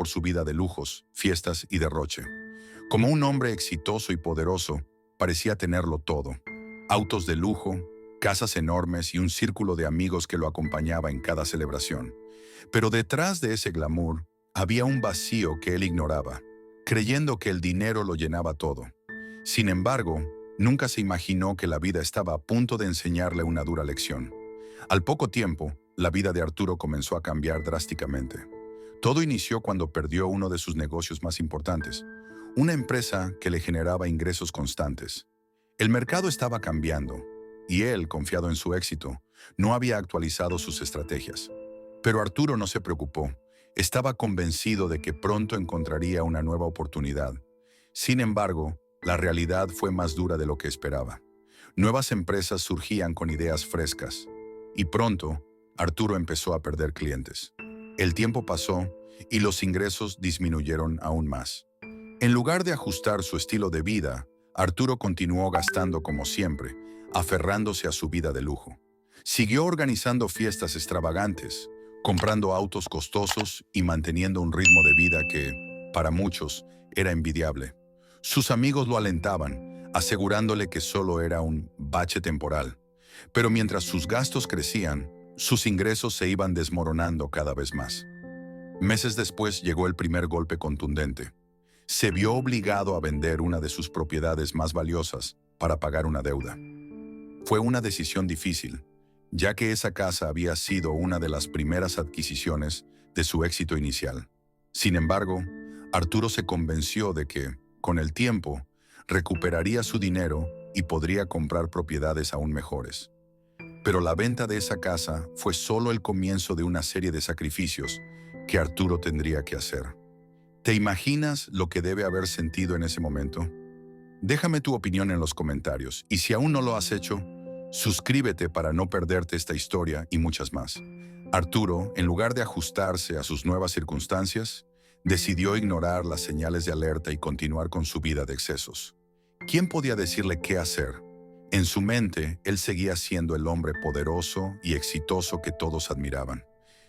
por su vida de lujos, fiestas y derroche. Como un hombre exitoso y poderoso, parecía tenerlo todo. Autos de lujo, casas enormes y un círculo de amigos que lo acompañaba en cada celebración. Pero detrás de ese glamour había un vacío que él ignoraba, creyendo que el dinero lo llenaba todo. Sin embargo, nunca se imaginó que la vida estaba a punto de enseñarle una dura lección. Al poco tiempo, la vida de Arturo comenzó a cambiar drásticamente. Todo inició cuando perdió uno de sus negocios más importantes, una empresa que le generaba ingresos constantes. El mercado estaba cambiando, y él, confiado en su éxito, no había actualizado sus estrategias. Pero Arturo no se preocupó. Estaba convencido de que pronto encontraría una nueva oportunidad. Sin embargo, la realidad fue más dura de lo que esperaba. Nuevas empresas surgían con ideas frescas, y pronto, Arturo empezó a perder clientes. El tiempo pasó y los ingresos disminuyeron aún más. En lugar de ajustar su estilo de vida, Arturo continuó gastando como siempre, aferrándose a su vida de lujo. Siguió organizando fiestas extravagantes, comprando autos costosos y manteniendo un ritmo de vida que, para muchos, era envidiable. Sus amigos lo alentaban, asegurándole que solo era un bache temporal. Pero mientras sus gastos crecían, sus ingresos se iban desmoronando cada vez más. Meses después llegó el primer golpe contundente. Se vio obligado a vender una de sus propiedades más valiosas para pagar una deuda. Fue una decisión difícil, ya que esa casa había sido una de las primeras adquisiciones de su éxito inicial. Sin embargo, Arturo se convenció de que, con el tiempo, recuperaría su dinero y podría comprar propiedades aún mejores. Pero la venta de esa casa fue solo el comienzo de una serie de sacrificios que Arturo tendría que hacer. ¿Te imaginas lo que debe haber sentido en ese momento? Déjame tu opinión en los comentarios y si aún no lo has hecho, suscríbete para no perderte esta historia y muchas más. Arturo, en lugar de ajustarse a sus nuevas circunstancias, decidió ignorar las señales de alerta y continuar con su vida de excesos. ¿Quién podía decirle qué hacer? En su mente, él seguía siendo el hombre poderoso y exitoso que todos admiraban.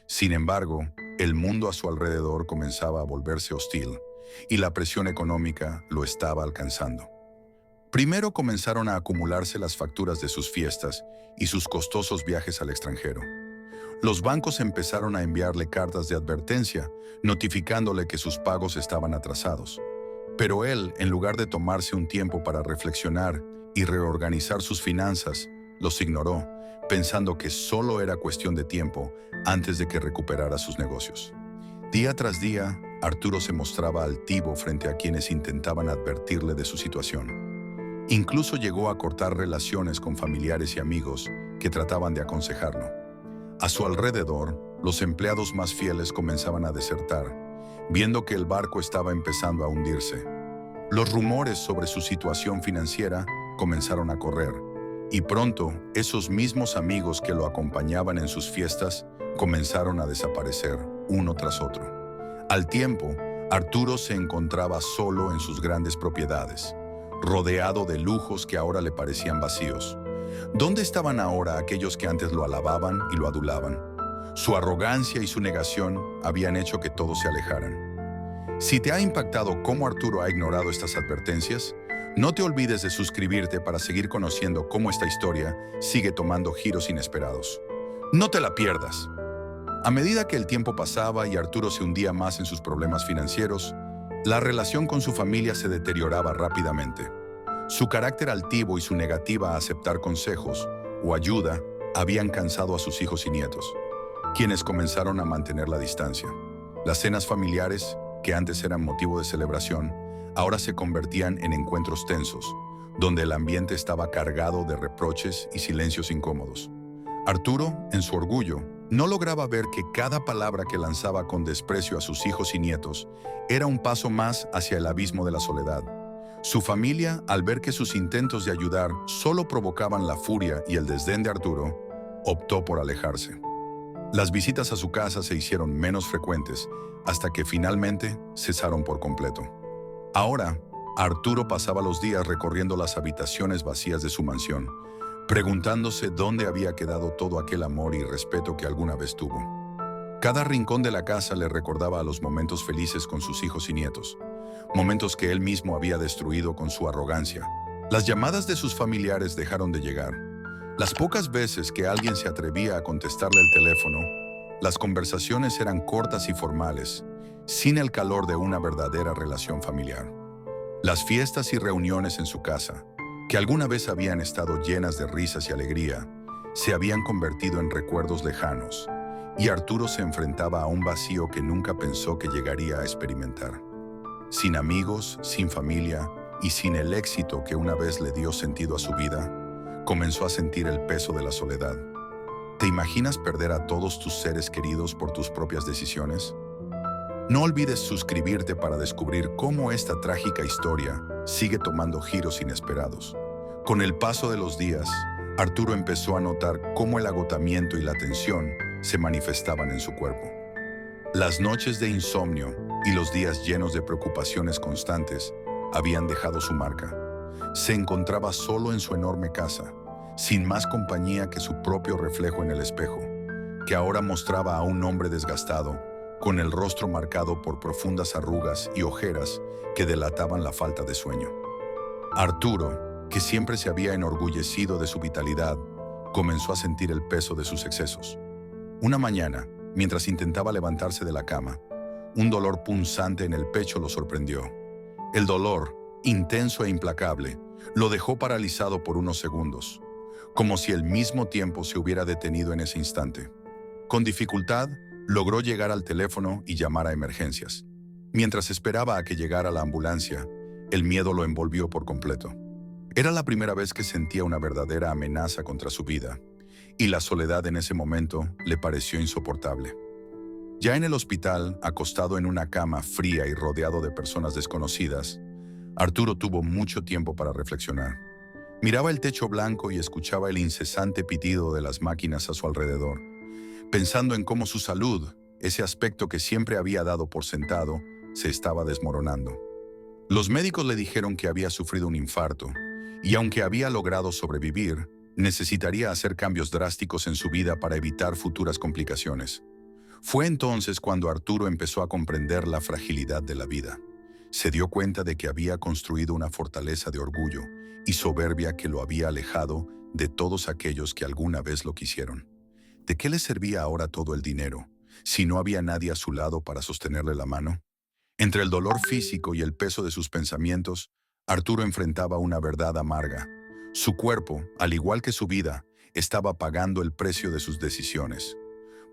Sin embargo, el mundo a su alrededor comenzaba a volverse hostil y la presión económica lo estaba alcanzando. Primero comenzaron a acumularse las facturas de sus fiestas y sus costosos viajes al extranjero. Los bancos empezaron a enviarle cartas de advertencia, notificándole que sus pagos estaban atrasados. Pero él, en lugar de tomarse un tiempo para reflexionar y reorganizar sus finanzas, los ignoró, pensando que solo era cuestión de tiempo antes de que recuperara sus negocios. Día tras día, Arturo se mostraba altivo frente a quienes intentaban advertirle de su situación. Incluso llegó a cortar relaciones con familiares y amigos que trataban de aconsejarlo. A su alrededor, los empleados más fieles comenzaban a desertar, viendo que el barco estaba empezando a hundirse. Los rumores sobre su situación financiera comenzaron a correr, y pronto esos mismos amigos que lo acompañaban en sus fiestas comenzaron a desaparecer uno tras otro. Al tiempo, Arturo se encontraba solo en sus grandes propiedades, rodeado de lujos que ahora le parecían vacíos. ¿Dónde estaban ahora aquellos que antes lo alababan y lo adulaban? Su arrogancia y su negación habían hecho que todos se alejaran. Si te ha impactado cómo Arturo ha ignorado estas advertencias, no te olvides de suscribirte para seguir conociendo cómo esta historia sigue tomando giros inesperados. No te la pierdas. A medida que el tiempo pasaba y Arturo se hundía más en sus problemas financieros, la relación con su familia se deterioraba rápidamente. Su carácter altivo y su negativa a aceptar consejos o ayuda habían cansado a sus hijos y nietos, quienes comenzaron a mantener la distancia. Las cenas familiares, que antes eran motivo de celebración, ahora se convertían en encuentros tensos, donde el ambiente estaba cargado de reproches y silencios incómodos. Arturo, en su orgullo, no lograba ver que cada palabra que lanzaba con desprecio a sus hijos y nietos era un paso más hacia el abismo de la soledad. Su familia, al ver que sus intentos de ayudar solo provocaban la furia y el desdén de Arturo, optó por alejarse. Las visitas a su casa se hicieron menos frecuentes hasta que finalmente cesaron por completo. Ahora, Arturo pasaba los días recorriendo las habitaciones vacías de su mansión, preguntándose dónde había quedado todo aquel amor y respeto que alguna vez tuvo. Cada rincón de la casa le recordaba a los momentos felices con sus hijos y nietos, momentos que él mismo había destruido con su arrogancia. Las llamadas de sus familiares dejaron de llegar. Las pocas veces que alguien se atrevía a contestarle el teléfono, las conversaciones eran cortas y formales, sin el calor de una verdadera relación familiar. Las fiestas y reuniones en su casa, que alguna vez habían estado llenas de risas y alegría, se habían convertido en recuerdos lejanos, y Arturo se enfrentaba a un vacío que nunca pensó que llegaría a experimentar. Sin amigos, sin familia y sin el éxito que una vez le dio sentido a su vida, comenzó a sentir el peso de la soledad. ¿Te imaginas perder a todos tus seres queridos por tus propias decisiones? No olvides suscribirte para descubrir cómo esta trágica historia sigue tomando giros inesperados. Con el paso de los días, Arturo empezó a notar cómo el agotamiento y la tensión se manifestaban en su cuerpo. Las noches de insomnio y los días llenos de preocupaciones constantes habían dejado su marca. Se encontraba solo en su enorme casa, sin más compañía que su propio reflejo en el espejo, que ahora mostraba a un hombre desgastado, con el rostro marcado por profundas arrugas y ojeras que delataban la falta de sueño. Arturo, que siempre se había enorgullecido de su vitalidad, comenzó a sentir el peso de sus excesos. Una mañana, mientras intentaba levantarse de la cama, un dolor punzante en el pecho lo sorprendió. El dolor, intenso e implacable, lo dejó paralizado por unos segundos, como si el mismo tiempo se hubiera detenido en ese instante. Con dificultad, logró llegar al teléfono y llamar a emergencias. Mientras esperaba a que llegara la ambulancia, el miedo lo envolvió por completo. Era la primera vez que sentía una verdadera amenaza contra su vida, y la soledad en ese momento le pareció insoportable. Ya en el hospital, acostado en una cama fría y rodeado de personas desconocidas, Arturo tuvo mucho tiempo para reflexionar. Miraba el techo blanco y escuchaba el incesante pitido de las máquinas a su alrededor, pensando en cómo su salud, ese aspecto que siempre había dado por sentado, se estaba desmoronando. Los médicos le dijeron que había sufrido un infarto, y aunque había logrado sobrevivir, necesitaría hacer cambios drásticos en su vida para evitar futuras complicaciones. Fue entonces cuando Arturo empezó a comprender la fragilidad de la vida. Se dio cuenta de que había construido una fortaleza de orgullo y soberbia que lo había alejado de todos aquellos que alguna vez lo quisieron. ¿De qué le servía ahora todo el dinero, si no había nadie a su lado para sostenerle la mano? Entre el dolor físico y el peso de sus pensamientos, Arturo enfrentaba una verdad amarga. Su cuerpo, al igual que su vida, estaba pagando el precio de sus decisiones.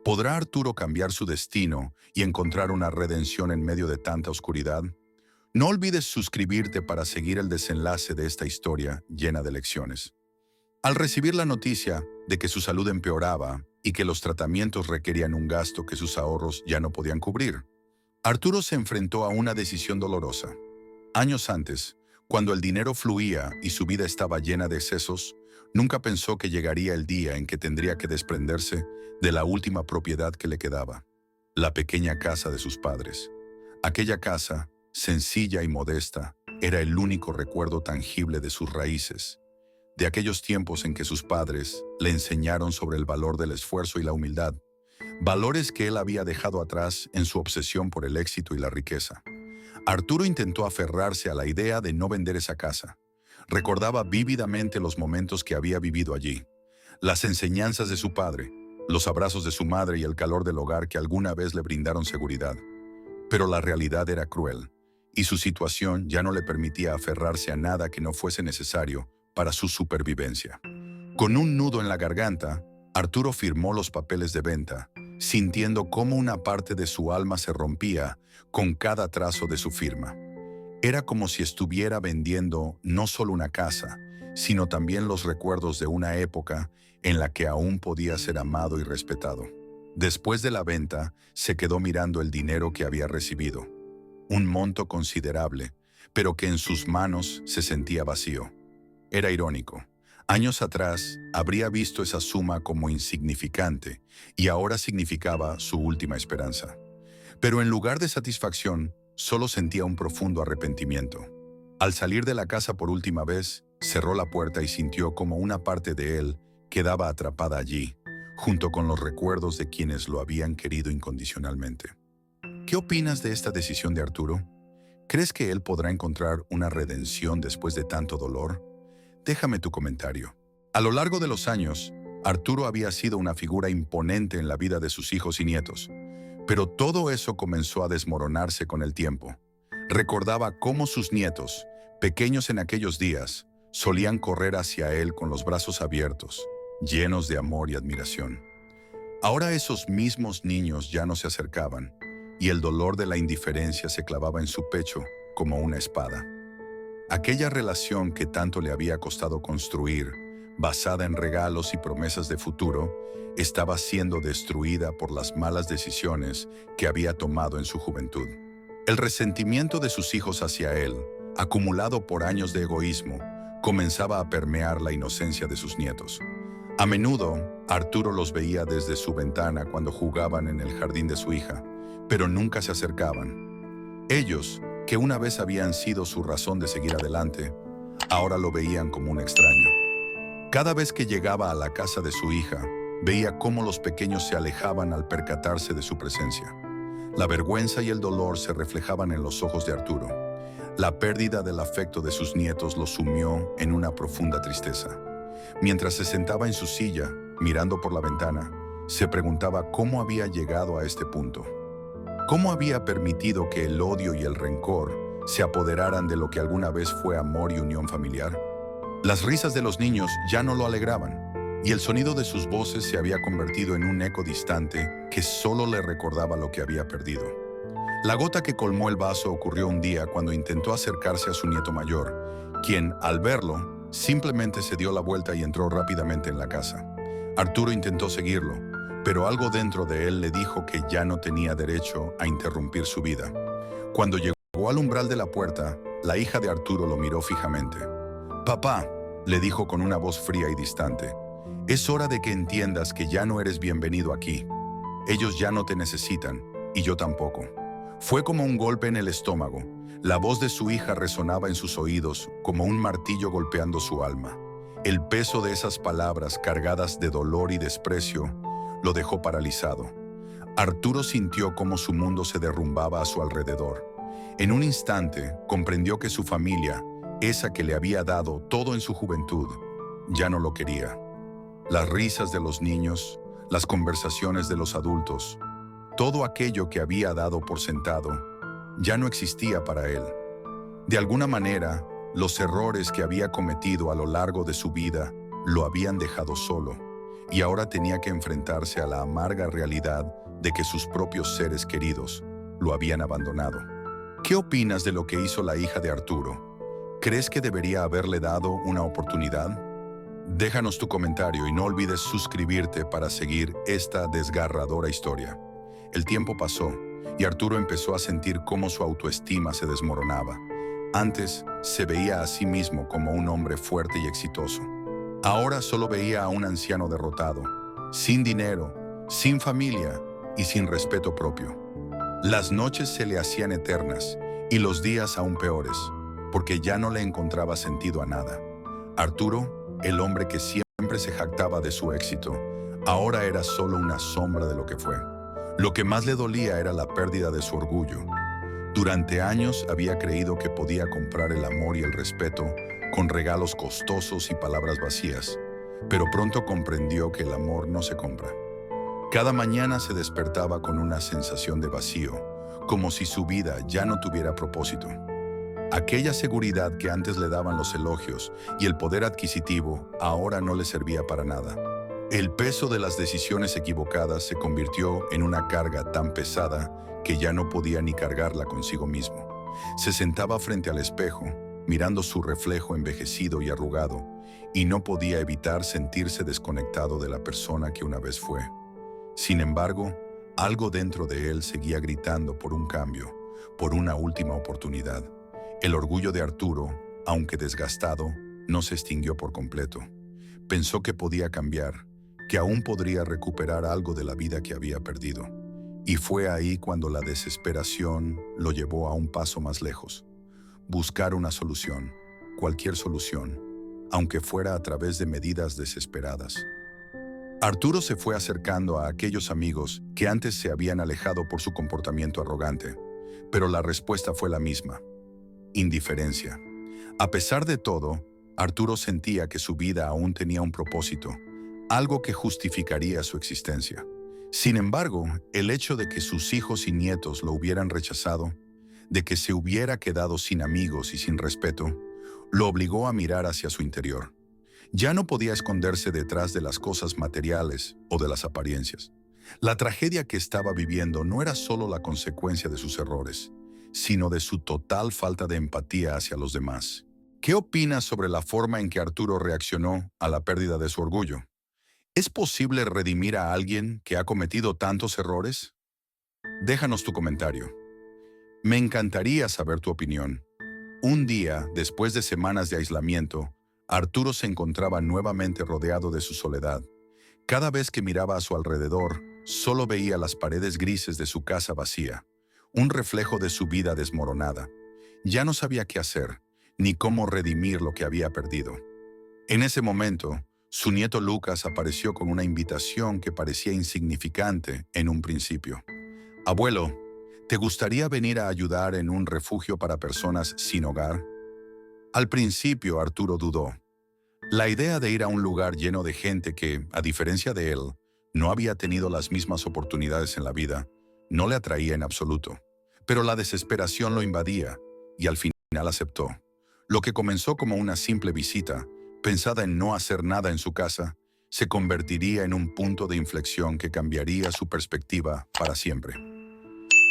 ¿Podrá Arturo cambiar su destino y encontrar una redención en medio de tanta oscuridad? No olvides suscribirte para seguir el desenlace de esta historia llena de lecciones. Al recibir la noticia de que su salud empeoraba y que los tratamientos requerían un gasto que sus ahorros ya no podían cubrir, Arturo se enfrentó a una decisión dolorosa. Años antes, cuando el dinero fluía y su vida estaba llena de excesos, nunca pensó que llegaría el día en que tendría que desprenderse de la última propiedad que le quedaba, la pequeña casa de sus padres. Aquella casa, sencilla y modesta, era el único recuerdo tangible de sus raíces, de aquellos tiempos en que sus padres le enseñaron sobre el valor del esfuerzo y la humildad, valores que él había dejado atrás en su obsesión por el éxito y la riqueza. Arturo intentó aferrarse a la idea de no vender esa casa. Recordaba vívidamente los momentos que había vivido allí, las enseñanzas de su padre, los abrazos de su madre y el calor del hogar que alguna vez le brindaron seguridad. Pero la realidad era cruel, y su situación ya no le permitía aferrarse a nada que no fuese necesario para su supervivencia. Con un nudo en la garganta, Arturo firmó los papeles de venta, sintiendo cómo una parte de su alma se rompía con cada trazo de su firma. Era como si estuviera vendiendo no solo una casa, sino también los recuerdos de una época en la que aún podía ser amado y respetado. Después de la venta, se quedó mirando el dinero que había recibido, un monto considerable, pero que en sus manos se sentía vacío. Era irónico. Años atrás, habría visto esa suma como insignificante y ahora significaba su última esperanza. Pero en lugar de satisfacción, solo sentía un profundo arrepentimiento. Al salir de la casa por última vez, cerró la puerta y sintió como una parte de él quedaba atrapada allí, junto con los recuerdos de quienes lo habían querido incondicionalmente. ¿Qué opinas de esta decisión de Arturo? ¿Crees que él podrá encontrar una redención después de tanto dolor? Déjame tu comentario. A lo largo de los años, Arturo había sido una figura imponente en la vida de sus hijos y nietos, pero todo eso comenzó a desmoronarse con el tiempo. Recordaba cómo sus nietos, pequeños en aquellos días, solían correr hacia él con los brazos abiertos, llenos de amor y admiración. Ahora esos mismos niños ya no se acercaban, y el dolor de la indiferencia se clavaba en su pecho como una espada. Aquella relación que tanto le había costado construir, basada en regalos y promesas de futuro, estaba siendo destruida por las malas decisiones que había tomado en su juventud. El resentimiento de sus hijos hacia él, acumulado por años de egoísmo, comenzaba a permear la inocencia de sus nietos. A menudo, Arturo los veía desde su ventana cuando jugaban en el jardín de su hija, pero nunca se acercaban. Ellos, que una vez habían sido su razón de seguir adelante, ahora lo veían como un extraño. Cada vez que llegaba a la casa de su hija, veía cómo los pequeños se alejaban al percatarse de su presencia. La vergüenza y el dolor se reflejaban en los ojos de Arturo. La pérdida del afecto de sus nietos lo sumió en una profunda tristeza. Mientras se sentaba en su silla, mirando por la ventana, se preguntaba cómo había llegado a este punto. ¿Cómo había permitido que el odio y el rencor se apoderaran de lo que alguna vez fue amor y unión familiar? Las risas de los niños ya no lo alegraban, y el sonido de sus voces se había convertido en un eco distante que solo le recordaba lo que había perdido. La gota que colmó el vaso ocurrió un día cuando intentó acercarse a su nieto mayor, quien, al verlo, simplemente se dio la vuelta y entró rápidamente en la casa. Arturo intentó seguirlo, pero algo dentro de él le dijo que ya no tenía derecho a interrumpir su vida. Cuando llegó al umbral de la puerta, la hija de Arturo lo miró fijamente. «Papá», le dijo con una voz fría y distante, «es hora de que entiendas que ya no eres bienvenido aquí. Ellos ya no te necesitan, y yo tampoco». Fue como un golpe en el estómago. La voz de su hija resonaba en sus oídos como un martillo golpeando su alma. El peso de esas palabras cargadas de dolor y desprecio lo dejó paralizado. Arturo sintió cómo su mundo se derrumbaba a su alrededor. En un instante comprendió que su familia, esa que le había dado todo en su juventud, ya no lo quería. Las risas de los niños, las conversaciones de los adultos, todo aquello que había dado por sentado, ya no existía para él. De alguna manera, los errores que había cometido a lo largo de su vida lo habían dejado solo, y ahora tenía que enfrentarse a la amarga realidad de que sus propios seres queridos lo habían abandonado. ¿Qué opinas de lo que hizo la hija de Arturo? ¿Crees que debería haberle dado una oportunidad? Déjanos tu comentario y no olvides suscribirte para seguir esta desgarradora historia. El tiempo pasó y Arturo empezó a sentir cómo su autoestima se desmoronaba. Antes se veía a sí mismo como un hombre fuerte y exitoso. Ahora solo veía a un anciano derrotado, sin dinero, sin familia y sin respeto propio. Las noches se le hacían eternas y los días aún peores, porque ya no le encontraba sentido a nada. Arturo, el hombre que siempre se jactaba de su éxito, ahora era solo una sombra de lo que fue. Lo que más le dolía era la pérdida de su orgullo. Durante años había creído que podía comprar el amor y el respeto con regalos costosos y palabras vacías, pero pronto comprendió que el amor no se compra. Cada mañana se despertaba con una sensación de vacío, como si su vida ya no tuviera propósito. Aquella seguridad que antes le daban los elogios y el poder adquisitivo ahora no le servía para nada. El peso de las decisiones equivocadas se convirtió en una carga tan pesada que ya no podía ni cargarla consigo mismo. Se sentaba frente al espejo, mirando su reflejo envejecido y arrugado, y no podía evitar sentirse desconectado de la persona que una vez fue. Sin embargo, algo dentro de él seguía gritando por un cambio, por una última oportunidad. El orgullo de Arturo, aunque desgastado, no se extinguió por completo. Pensó que podía cambiar, que aún podría recuperar algo de la vida que había perdido. Y fue ahí cuando la desesperación lo llevó a un paso más lejos. Buscar una solución, cualquier solución, aunque fuera a través de medidas desesperadas. Arturo se fue acercando a aquellos amigos que antes se habían alejado por su comportamiento arrogante, pero la respuesta fue la misma: indiferencia. A pesar de todo, Arturo sentía que su vida aún tenía un propósito, algo que justificaría su existencia. Sin embargo, el hecho de que sus hijos y nietos lo hubieran rechazado, de que se hubiera quedado sin amigos y sin respeto, lo obligó a mirar hacia su interior. Ya no podía esconderse detrás de las cosas materiales o de las apariencias. La tragedia que estaba viviendo no era solo la consecuencia de sus errores, sino de su total falta de empatía hacia los demás. ¿Qué opinas sobre la forma en que Arturo reaccionó a la pérdida de su orgullo? ¿Es posible redimir a alguien que ha cometido tantos errores? Déjanos tu comentario. Me encantaría saber tu opinión. Un día, después de semanas de aislamiento, Arturo se encontraba nuevamente rodeado de su soledad. Cada vez que miraba a su alrededor, solo veía las paredes grises de su casa vacía, un reflejo de su vida desmoronada. Ya no sabía qué hacer, ni cómo redimir lo que había perdido. En ese momento, su nieto Lucas apareció con una invitación que parecía insignificante en un principio. Abuelo, ¿te gustaría venir a ayudar en un refugio para personas sin hogar? Al principio, Arturo dudó. La idea de ir a un lugar lleno de gente que, a diferencia de él, no había tenido las mismas oportunidades en la vida, no le atraía en absoluto. Pero la desesperación lo invadía y al final aceptó. Lo que comenzó como una simple visita, pensada en no hacer nada en su casa, se convertiría en un punto de inflexión que cambiaría su perspectiva para siempre.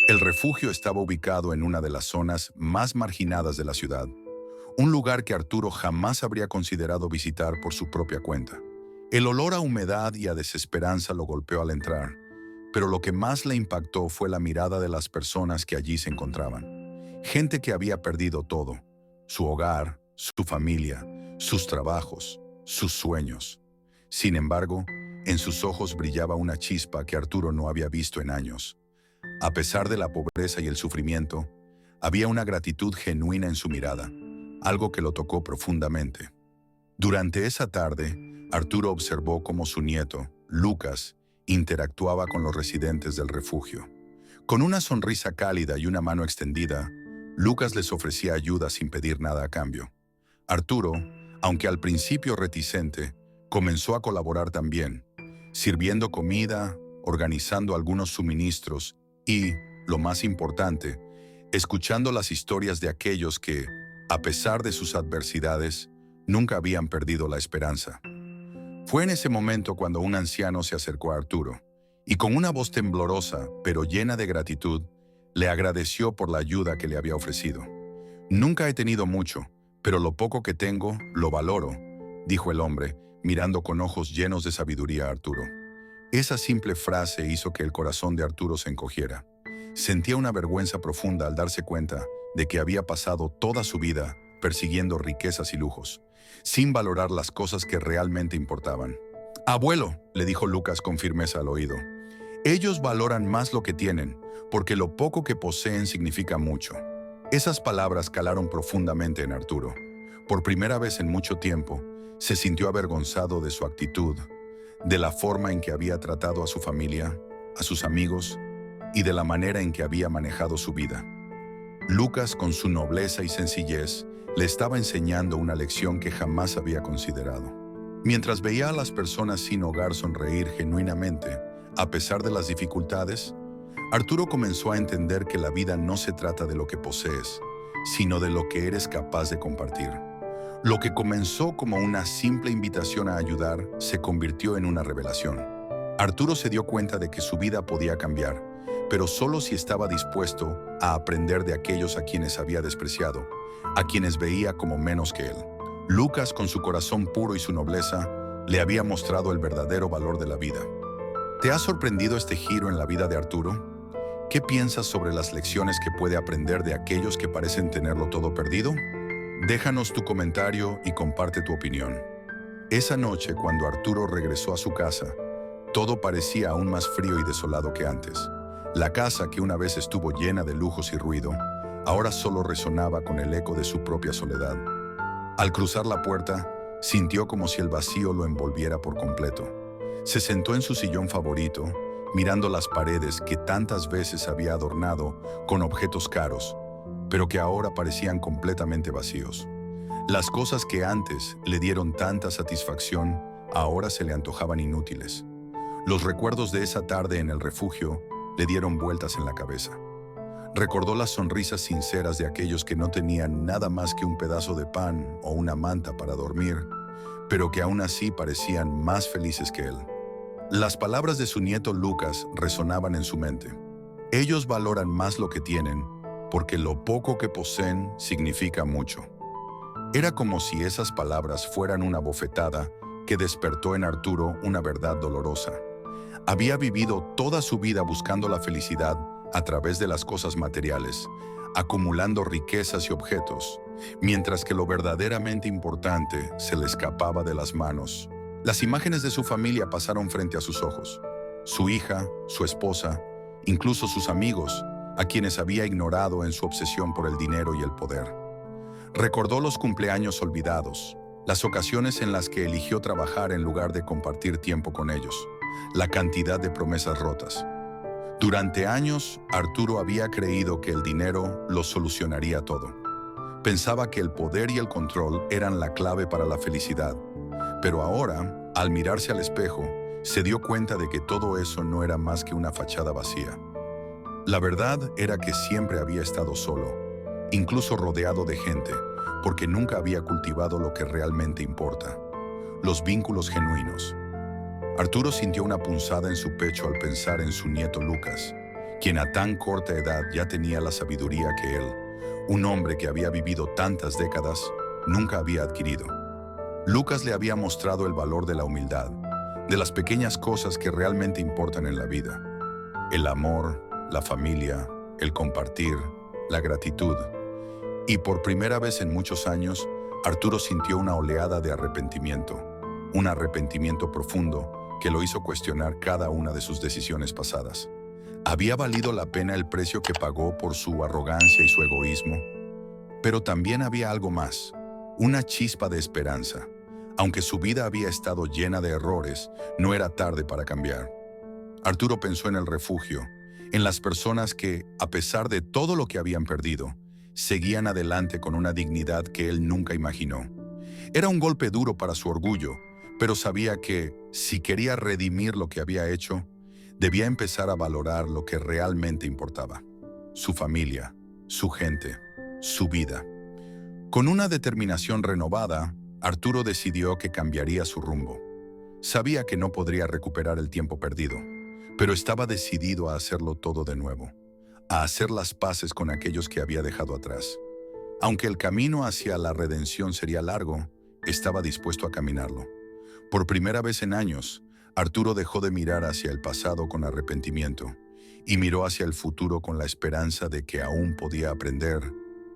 El refugio estaba ubicado en una de las zonas más marginadas de la ciudad, un lugar que Arturo jamás habría considerado visitar por su propia cuenta. El olor a humedad y a desesperanza lo golpeó al entrar, pero lo que más le impactó fue la mirada de las personas que allí se encontraban. Gente que había perdido todo: su hogar, su familia, sus trabajos, sus sueños. Sin embargo, en sus ojos brillaba una chispa que Arturo no había visto en años. A pesar de la pobreza y el sufrimiento, había una gratitud genuina en su mirada, algo que lo tocó profundamente. Durante esa tarde, Arturo observó cómo su nieto, Lucas, interactuaba con los residentes del refugio. Con una sonrisa cálida y una mano extendida, Lucas les ofrecía ayuda sin pedir nada a cambio. Arturo, aunque al principio reticente, comenzó a colaborar también, sirviendo comida, organizando algunos suministros y, lo más importante, escuchando las historias de aquellos que, a pesar de sus adversidades, nunca habían perdido la esperanza. Fue en ese momento cuando un anciano se acercó a Arturo y con una voz temblorosa, pero llena de gratitud, le agradeció por la ayuda que le había ofrecido. «Nunca he tenido mucho, pero lo poco que tengo lo valoro», dijo el hombre, mirando con ojos llenos de sabiduría a Arturo. Esa simple frase hizo que el corazón de Arturo se encogiera. Sentía una vergüenza profunda al darse cuenta de que había pasado toda su vida persiguiendo riquezas y lujos, sin valorar las cosas que realmente importaban. «Abuelo», le dijo Lucas con firmeza al oído, «ellos valoran más lo que tienen, porque lo poco que poseen significa mucho». Esas palabras calaron profundamente en Arturo. Por primera vez en mucho tiempo, se sintió avergonzado de su actitud, de la forma en que había tratado a su familia, a sus amigos y de la manera en que había manejado su vida. Lucas, con su nobleza y sencillez, le estaba enseñando una lección que jamás había considerado. Mientras veía a las personas sin hogar sonreír genuinamente, a pesar de las dificultades, Arturo comenzó a entender que la vida no se trata de lo que posees, sino de lo que eres capaz de compartir. Lo que comenzó como una simple invitación a ayudar se convirtió en una revelación. Arturo se dio cuenta de que su vida podía cambiar, pero solo si estaba dispuesto a aprender de aquellos a quienes había despreciado, a quienes veía como menos que él. Lucas, con su corazón puro y su nobleza, le había mostrado el verdadero valor de la vida. ¿Te ha sorprendido este giro en la vida de Arturo? ¿Qué piensas sobre las lecciones que puede aprender de aquellos que parecen tenerlo todo perdido? Déjanos tu comentario y comparte tu opinión. Esa noche, cuando Arturo regresó a su casa, todo parecía aún más frío y desolado que antes. La casa, que una vez estuvo llena de lujos y ruido, ahora solo resonaba con el eco de su propia soledad. Al cruzar la puerta, sintió como si el vacío lo envolviera por completo. Se sentó en su sillón favorito, mirando las paredes que tantas veces había adornado con objetos caros, pero que ahora parecían completamente vacíos. Las cosas que antes le dieron tanta satisfacción, ahora se le antojaban inútiles. Los recuerdos de esa tarde en el refugio le dieron vueltas en la cabeza. Recordó las sonrisas sinceras de aquellos que no tenían nada más que un pedazo de pan o una manta para dormir, pero que aún así parecían más felices que él. Las palabras de su nieto Lucas resonaban en su mente. Ellos valoran más lo que tienen, porque lo poco que poseen significa mucho. Era como si esas palabras fueran una bofetada que despertó en Arturo una verdad dolorosa. Había vivido toda su vida buscando la felicidad a través de las cosas materiales, acumulando riquezas y objetos, mientras que lo verdaderamente importante se le escapaba de las manos. Las imágenes de su familia pasaron frente a sus ojos. Su hija, su esposa, incluso sus amigos, a quienes había ignorado en su obsesión por el dinero y el poder. Recordó los cumpleaños olvidados, las ocasiones en las que eligió trabajar en lugar de compartir tiempo con ellos, la cantidad de promesas rotas. Durante años, Arturo había creído que el dinero lo solucionaría todo. Pensaba que el poder y el control eran la clave para la felicidad, pero ahora, al mirarse al espejo, se dio cuenta de que todo eso no era más que una fachada vacía. La verdad era que siempre había estado solo, incluso rodeado de gente, porque nunca había cultivado lo que realmente importa: los vínculos genuinos. Arturo sintió una punzada en su pecho al pensar en su nieto Lucas, quien a tan corta edad ya tenía la sabiduría que él, un hombre que había vivido tantas décadas, nunca había adquirido. Lucas le había mostrado el valor de la humildad, de las pequeñas cosas que realmente importan en la vida: el amor, la familia, el compartir, la gratitud. Y por primera vez en muchos años, Arturo sintió una oleada de arrepentimiento, un arrepentimiento profundo que lo hizo cuestionar cada una de sus decisiones pasadas. ¿Había valido la pena el precio que pagó por su arrogancia y su egoísmo? Pero también había algo más, una chispa de esperanza. Aunque su vida había estado llena de errores, no era tarde para cambiar. Arturo pensó en el refugio, en las personas que, a pesar de todo lo que habían perdido, seguían adelante con una dignidad que él nunca imaginó. Era un golpe duro para su orgullo, pero sabía que, si quería redimir lo que había hecho, debía empezar a valorar lo que realmente importaba: su familia, su gente, su vida. Con una determinación renovada, Arturo decidió que cambiaría su rumbo. Sabía que no podría recuperar el tiempo perdido, pero estaba decidido a hacerlo todo de nuevo, a hacer las paces con aquellos que había dejado atrás. Aunque el camino hacia la redención sería largo, estaba dispuesto a caminarlo. Por primera vez en años, Arturo dejó de mirar hacia el pasado con arrepentimiento y miró hacia el futuro con la esperanza de que aún podía aprender,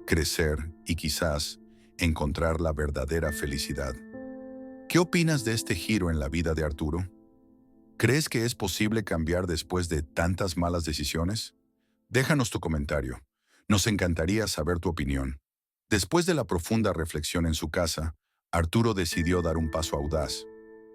crecer y quizás encontrar la verdadera felicidad. ¿Qué opinas de este giro en la vida de Arturo? ¿Crees que es posible cambiar después de tantas malas decisiones? Déjanos tu comentario. Nos encantaría saber tu opinión. Después de la profunda reflexión en su casa, Arturo decidió dar un paso audaz.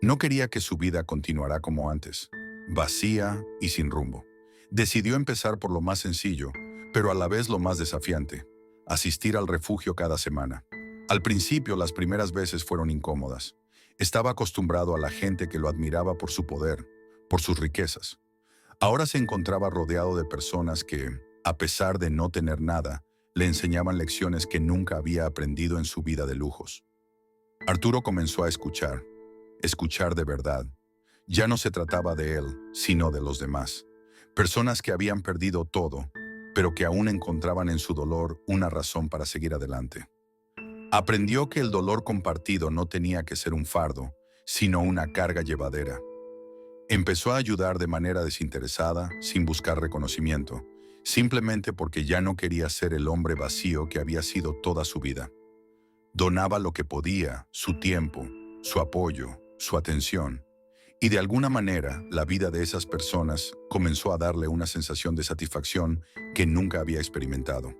No quería que su vida continuara como antes, vacía y sin rumbo. Decidió empezar por lo más sencillo, pero a la vez lo más desafiante: asistir al refugio cada semana. Al principio, las primeras veces fueron incómodas. Estaba acostumbrado a la gente que lo admiraba por su poder, por sus riquezas. Ahora se encontraba rodeado de personas que, a pesar de no tener nada, le enseñaban lecciones que nunca había aprendido en su vida de lujos. Arturo comenzó a escuchar de verdad. Ya no se trataba de él, sino de los demás. Personas que habían perdido todo, pero que aún encontraban en su dolor una razón para seguir adelante. Aprendió que el dolor compartido no tenía que ser un fardo, sino una carga llevadera. Empezó a ayudar de manera desinteresada, sin buscar reconocimiento, simplemente porque ya no quería ser el hombre vacío que había sido toda su vida. Donaba lo que podía: su tiempo, su apoyo, su atención. Y de alguna manera, la vida de esas personas comenzó a darle una sensación de satisfacción que nunca había experimentado.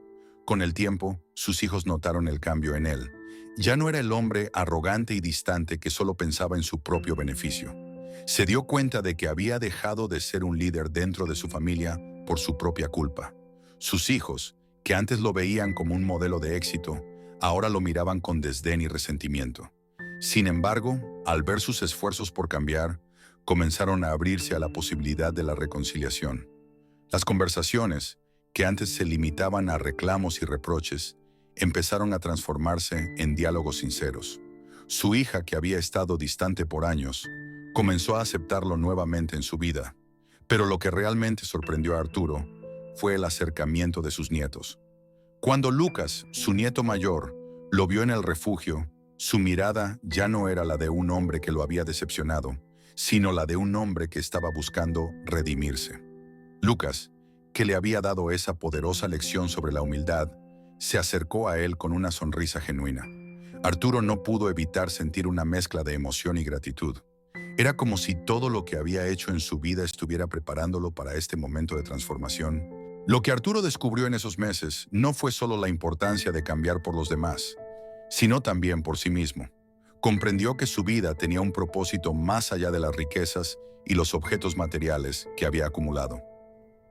Con el tiempo, sus hijos notaron el cambio en él. Ya no era el hombre arrogante y distante que solo pensaba en su propio beneficio. Se dio cuenta de que había dejado de ser un líder dentro de su familia por su propia culpa. Sus hijos, que antes lo veían como un modelo de éxito, ahora lo miraban con desdén y resentimiento. Sin embargo, al ver sus esfuerzos por cambiar, comenzaron a abrirse a la posibilidad de la reconciliación. Las conversaciones, que antes se limitaban a reclamos y reproches, empezaron a transformarse en diálogos sinceros. Su hija, que había estado distante por años, comenzó a aceptarlo nuevamente en su vida. Pero lo que realmente sorprendió a Arturo fue el acercamiento de sus nietos. Cuando Lucas, su nieto mayor, lo vio en el refugio, su mirada ya no era la de un hombre que lo había decepcionado, sino la de un hombre que estaba buscando redimirse. Lucas, que le había dado esa poderosa lección sobre la humildad, se acercó a él con una sonrisa genuina. Arturo no pudo evitar sentir una mezcla de emoción y gratitud. Era como si todo lo que había hecho en su vida estuviera preparándolo para este momento de transformación. Lo que Arturo descubrió en esos meses no fue solo la importancia de cambiar por los demás, sino también por sí mismo. Comprendió que su vida tenía un propósito más allá de las riquezas y los objetos materiales que había acumulado.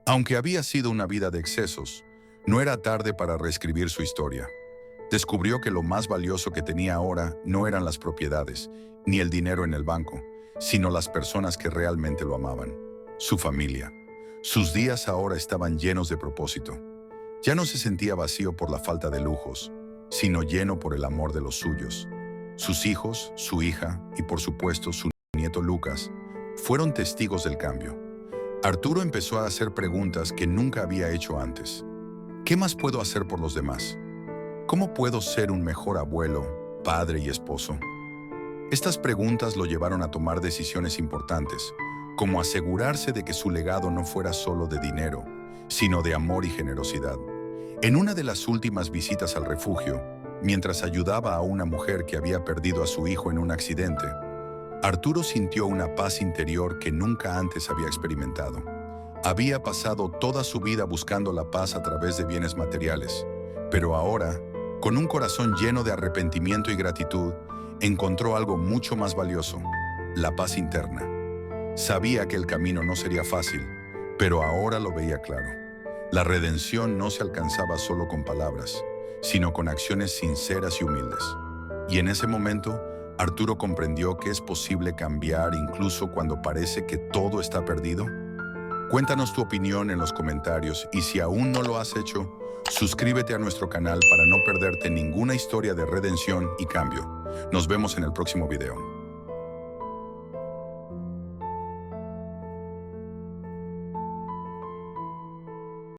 Aunque había sido una vida de excesos, no era tarde para reescribir su historia. Descubrió que lo más valioso que tenía ahora no eran las propiedades, ni el dinero en el banco, sino las personas que realmente lo amaban, su familia. Sus días ahora estaban llenos de propósito. Ya no se sentía vacío por la falta de lujos, sino lleno por el amor de los suyos. Sus hijos, su hija y por supuesto su nieto Lucas fueron testigos del cambio. Arturo empezó a hacer preguntas que nunca había hecho antes. ¿Qué más puedo hacer por los demás? ¿Cómo puedo ser un mejor abuelo, padre y esposo? Estas preguntas lo llevaron a tomar decisiones importantes, como asegurarse de que su legado no fuera solo de dinero, sino de amor y generosidad. En una de las últimas visitas al refugio, mientras ayudaba a una mujer que había perdido a su hijo en un accidente, Arturo sintió una paz interior que nunca antes había experimentado. Había pasado toda su vida buscando la paz a través de bienes materiales, pero ahora, con un corazón lleno de arrepentimiento y gratitud, encontró algo mucho más valioso: la paz interna. Sabía que el camino no sería fácil, pero ahora lo veía claro. La redención no se alcanzaba solo con palabras, sino con acciones sinceras y humildes. Y en ese momento, Arturo comprendió que es posible cambiar incluso cuando parece que todo está perdido. Cuéntanos tu opinión en los comentarios y si aún no lo has hecho, suscríbete a nuestro canal para no perderte ninguna historia de redención y cambio. Nos vemos en el próximo video.